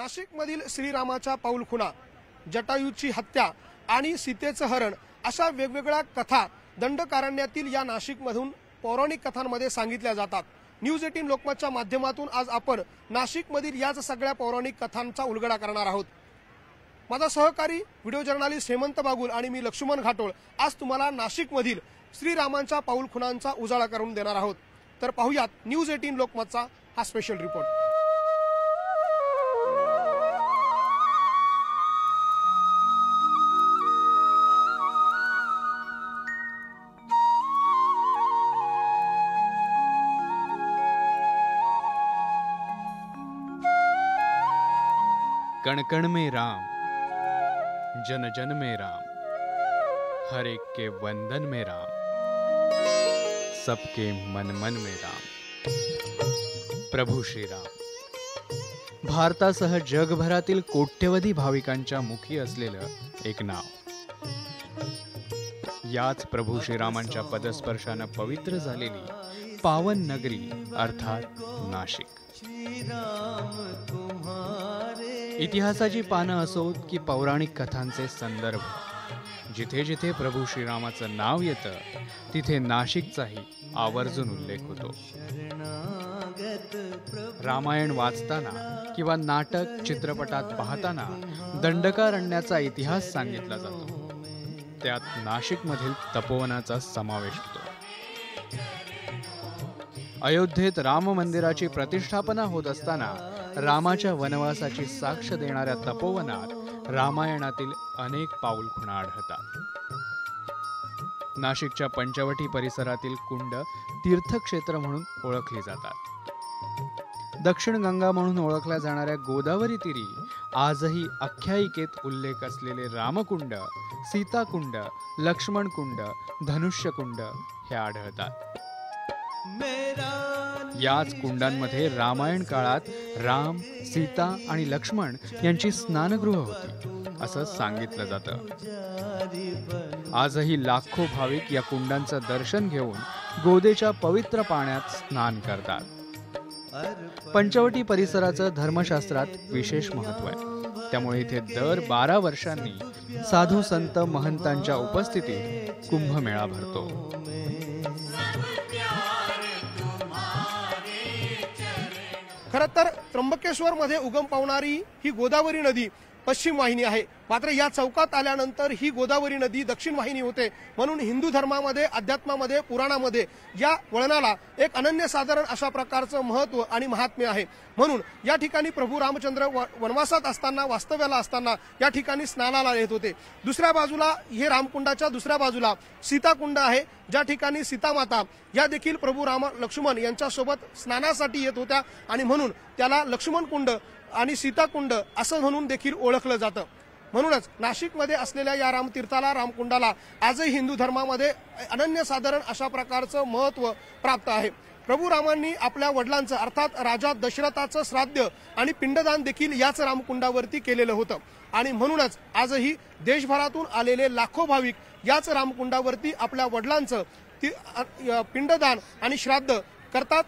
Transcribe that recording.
नाशिकमधील श्रीरामाच्या पाऊलखुणा, जटायूची हत्या आणि सीतेचं हरण अशा वेगवेगळ्या कथा दंडकारण्यातील या नाशिकमधून पौराणिक कथांमध्ये सांगितल्या जातात। न्यूज 18 लोकमतच्या माध्यमातून आज आपण नाशिकमधील याच सगळ्या पौराणिक कथांचा उलगडा करणार आहोत। माझा सहकारी व्हिडिओ जर्नलिस्ट हेमंत बागुल आणि मी लक्ष्मण घाटोळ आज तुम्हाला नाशिकमधील श्रीरामांच्या पाऊलखुणांचा उजाळा करून देणार आहोत। तर पाहूयात न्यूज 18 लोकमतचा हा स्पेशल रिपोर्ट। कण कण में राम, जन जन में राम, हर एक के वंदन में राम, सबके मन मन में राम। प्रभू श्रीराम भारतासह जगभरातील कोट्यवधी भाविकांच्या मुखी असलेलं एक नाव। याच प्रभू श्रीरामांच्या पदस्पर्शानं पवित्र झालेली पावन नगरी अर्थात नाशिक। इतिहासाची पानं असोत की पौराणिक कथांचे संदर्भ, जिथे जिथे प्रभू श्रीरामाचं नाव येतं तिथे नाशिकचाही आवर्जून उल्लेख होतो। रामायण वाचताना किंवा नाटक चित्रपटात पाहताना दंडकारण्याचा इतिहास सांगितला जातो, त्यात नाशिकमधील तपोवनाचा समावेश होतो। अयोध्येत राम मंदिराची प्रतिष्ठापना होत असताना रामाच्या वनवासाची साक्ष देणाऱ्या तपोवनात रामायणातील अनेक पाऊलखुणा आढळतात। नाशिकच्या पंचवटी परिसरातील कुंड तीर्थक्षेत्र म्हणून ओळखली जातात। दक्षिण गंगा म्हणून ओळखल्या जाणाऱ्या गोदावरी तीरी आजही आख्यायिकेत उल्लेख असलेले रामकुंड, सीताकुंड, लक्ष्मणकुंड, धनुष्यकुंड हे आढळतात। याच कुंडांमध्ये रामायण काळात राम, सीता आणि लक्ष्मण यांची स्नानगृह होती असं सांगितलं जातं। आजही लाखो भाविक या कुंडांचं दर्शन घेऊन गोदेच्या पवित्र पाण्यात स्नान करतात। पंचवटी परिसराचं धर्मशास्त्रात विशेष महत्त्व आहे, त्यामुळे इथे दर 12 वर्षांनी साधू संत महंतांच्या उपस्थितीत कुंभमेळा भरतो। खरं तर त्र्यंबकेश्वर मध्ये उगम पावणारी ही गोदावरी नदी पश्चिम वाहिनी आहे, मात्र या चौकात आल्यानंतर ही गोदावरी नदी दक्षिण वाहिनी होते। म्हणून हिंदू धर्मामध्ये, अध्यात्मामध्ये, पुराणामध्ये या वळणाला एक अनन्यसाधारण अशा प्रकारचं महत्त्व आणि महात्म्य आहे। म्हणून या ठिकाणी प्रभू रामचंद्र वनवासात असताना, वास्तव्याला असताना या ठिकाणी स्नानाला येत होते। दुसऱ्या बाजूला हे रामकुंडाच्या दुसऱ्या बाजूला सीताकुंड आहे, ज्या ठिकाणी सीतामाता या देखील प्रभू राम लक्ष्मण यांच्यासोबत स्नानासाठी येत होत्या आणि म्हणून त्याला लक्ष्मण कुंड आणि सीताकुंड असं म्हणून देखील ओळखलं जातं। म्हणूनच नाशिकमध्ये असलेल्या या रामतीर्थाला, रामकुंडाला आजही हिंदू धर्मामध्ये अनन्यसाधारण अशा प्रकारचं महत्त्व प्राप्त आहे। प्रभू रामांनी आपल्या वडिलांचं अर्थात राजा दशरथाचं श्राद्ध आणि पिंडदान देखील याच रामकुंडावरती केलेलं होतं आणि म्हणूनच आजही देशभरातून आलेले लाखो भाविक याच रामकुंडावरती आपल्या वडिलांचं पिंडदान आणि श्राद्ध करतात।